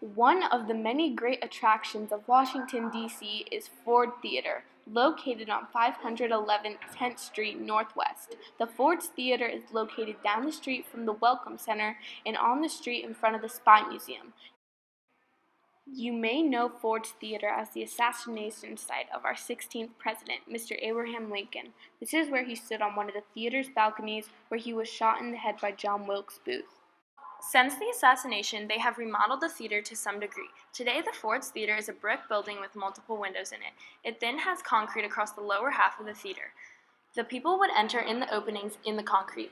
One of the many great attractions of Washington, D.C. is Ford Theater, located on 511 10th Street Northwest. The Ford's Theater is located down the street from the Welcome Center and on the street in front of the Spy Museum. You may know Ford's Theater as the assassination site of our 16th president, Mr. Abraham Lincoln. This is where he stood on one of the theater's balconies where he was shot in the head by John Wilkes Booth. Since the assassination, they have remodeled the theater to some degree. Today, the Ford's Theater is a brick building with multiple windows in it. It then has concrete across the lower half of the theater. The people would enter in the openings in the concrete.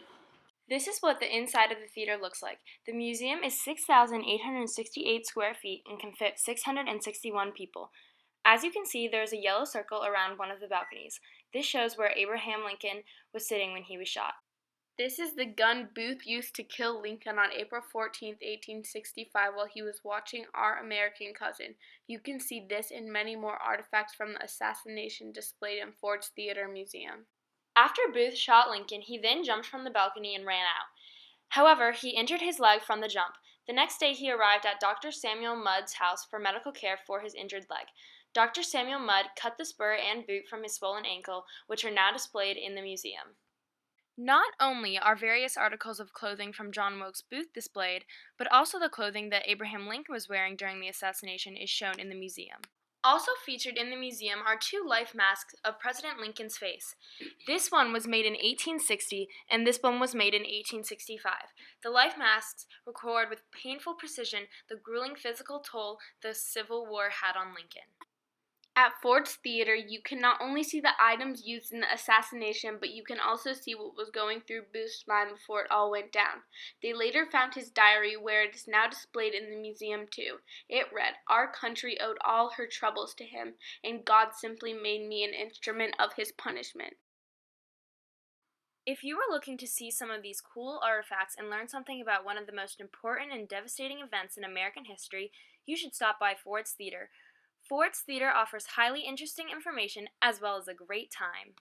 This is what the inside of the theater looks like. The museum is 6,868 square feet and can fit 661 people. As you can see, there is a yellow circle around one of the balconies. This shows where Abraham Lincoln was sitting when he was shot. This is the gun Booth used to kill Lincoln on April 14, 1865, while he was watching Our American Cousin. You can see this and many more artifacts from the assassination displayed in Ford's Theater Museum. After Booth shot Lincoln, he then jumped from the balcony and ran out. However, he injured his leg from the jump. The next day, he arrived at Dr. Samuel Mudd's house for medical care for his injured leg. Dr. Samuel Mudd cut the spur and boot from his swollen ankle, which are now displayed in the museum. Not only are various articles of clothing from John Wilkes Booth displayed, but also the clothing that Abraham Lincoln was wearing during the assassination is shown in the museum. Also featured in the museum are two life masks of President Lincoln's face. This one was made in 1860 and this one was made in 1865. The life masks record with painful precision the grueling physical toll the Civil War had on Lincoln. At Ford's Theater, you can not only see the items used in the assassination, but you can also see what was going through Booth's mind before it all went down. They later found his diary, where it is now displayed in the museum too. It read, "Our country owed all her troubles to him, and God simply made me an instrument of his punishment." If you are looking to see some of these cool artifacts and learn something about one of the most important and devastating events in American history, you should stop by Ford's Theater. Ford's Theater offers highly interesting information as well as a great time.